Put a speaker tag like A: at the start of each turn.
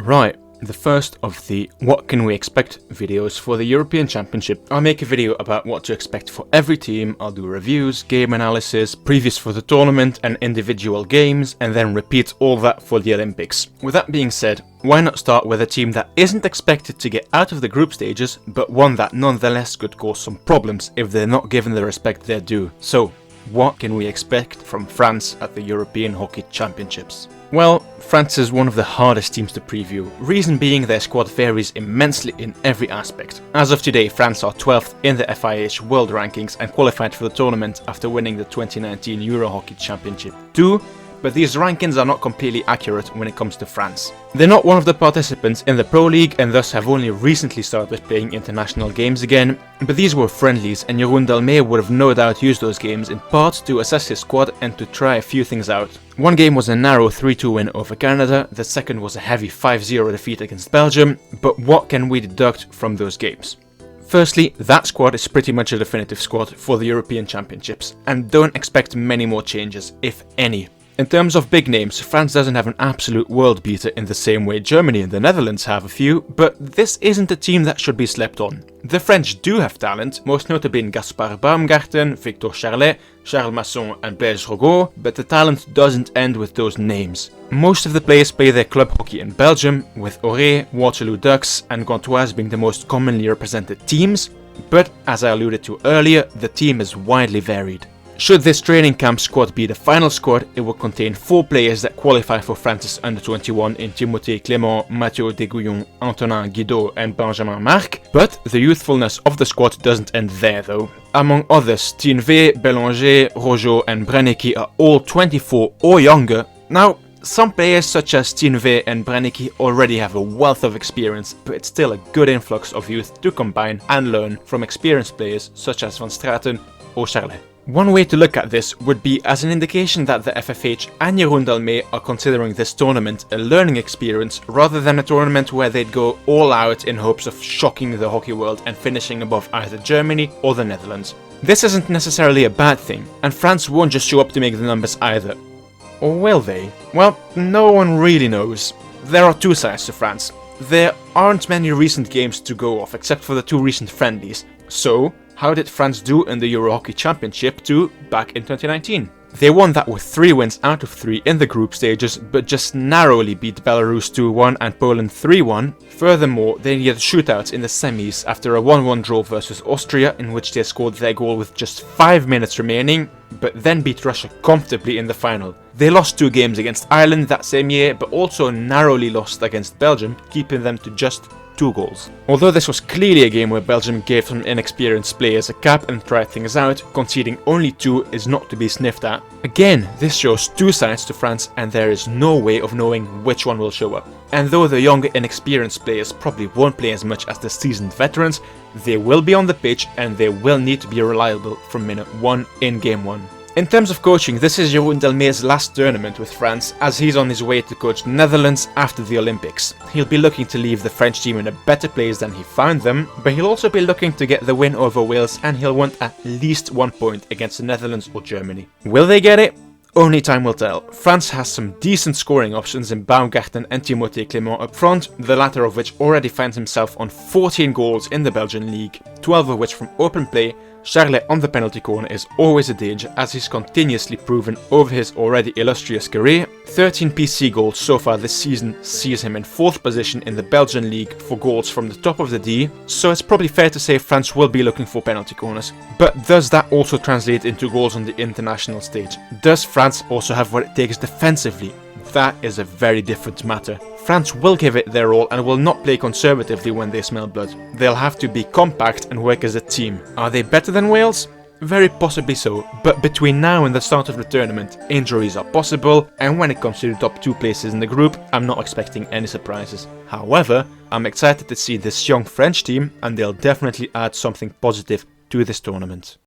A: Right, the first of the what can we expect videos for the European Championship. I'll make a video about what to expect for every team, I'll do reviews, game analysis, previews for the tournament and individual games, and then repeat all that for the Olympics. With that being said, why not start with a team that isn't expected to get out of the group stages, but one that nonetheless could cause some problems if they're not given the respect they're due. So, what can we expect from France at the European Hockey Championships? Well, France is one of the hardest teams to preview, reason being their squad varies immensely in every aspect. As of today, France are 12th in the FIH World Rankings and qualified for the tournament after winning the 2019 EuroHockey Championship 2, but these rankings are not completely accurate when it comes to France. They're not one of the participants in the Pro League and thus have only recently started playing international games again, but these were friendlies and Jeroen Delmee would have no doubt used those games in part to assess his squad and to try a few things out. One game was a narrow 3-2 win over Canada, the second was a heavy 5-0 defeat against Belgium, but what can we deduct from those games? Firstly, that squad is pretty much a definitive squad for the European Championships, and don't expect many more changes, if any. In terms of big names, France doesn't have an absolute world beater in the same way Germany and the Netherlands have a few, but this isn't a team that should be slept on. The French do have talent, most notably in Gaspard Baumgarten, Victor Charlet, Charles Masson and Blaise Rogot, but the talent doesn't end with those names. Most of the players play their club hockey in Belgium, with Auray, Waterloo Ducks and Gantoise being the most commonly represented teams, but as I alluded to earlier, the team is widely varied. Should this training camp squad be the final squad, it will contain 4 players that qualify for France's under-21 in Timothée Clément, Mathieu Deguillon, Antonin Guideau and Benjamin Marc, but the youthfulness of the squad doesn't end there though. Among others, Tinvé, Bélanger, Rojo and Brennecke are all 24 or younger. Now, some players such as Tinvé and Brennecke already have a wealth of experience, but it's still a good influx of youth to combine and learn from experienced players such as Van Straten or Charlet. One way to look at this would be as an indication that the FFH and Jeroen Delmee are considering this tournament a learning experience rather than a tournament where they'd go all out in hopes of shocking the hockey world and finishing above either Germany or the Netherlands. This isn't necessarily a bad thing, and France won't just show up to make the numbers either. Or will they? Well, no one really knows. There are two sides to France. There aren't many recent games to go off except for the 2 recent friendlies. So, how did France do in the EuroHockey Championship 2 back in 2019? They won that with 3 wins out of 3 in the group stages, but just narrowly beat Belarus 2-1 and Poland 3-1. Furthermore, they needed shootouts in the semis after a 1-1 draw versus Austria, in which they scored their goal with just 5 minutes remaining, but then beat Russia comfortably in the final. They lost 2 games against Ireland that same year, but also narrowly lost against Belgium, keeping them to just 2 goals. Although this was clearly a game where Belgium gave some inexperienced players a cap and tried things out, conceding only 2 is not to be sniffed at. Again, this shows 2 sides to France and there is no way of knowing which one will show up. And though the younger inexperienced players probably won't play as much as the seasoned veterans, they will be on the pitch and they will need to be reliable from minute 1 in game 1. In terms of coaching, this is Jeroen Delmee's last tournament with France, as he's on his way to coach the Netherlands after the Olympics. He'll be looking to leave the French team in a better place than he found them, but he'll also be looking to get the win over Wales and he'll want at least 1 point against the Netherlands or Germany. Will they get it? Only time will tell. France has some decent scoring options in Baumgarten and Timothée Clément up front, the latter of which already finds himself on 14 goals in the Belgian league, 12 of which from open play. Charlet on the penalty corner is always a danger as he's continuously proven over his already illustrious career. 13 PC goals so far this season sees him in 4th position in the Belgian league for goals from the top of the D, so it's probably fair to say France will be looking for penalty corners. But does that also translate into goals on the international stage? Does France also have what it takes defensively? That is a very different matter. France will give it their all and will not play conservatively when they smell blood. They'll have to be compact and work as a team. Are they better than Wales? Very possibly so, but between now and the start of the tournament, injuries are possible, and when it comes to the top 2 places in the group, I'm not expecting any surprises. However, I'm excited to see this young French team, and they'll definitely add something positive to this tournament.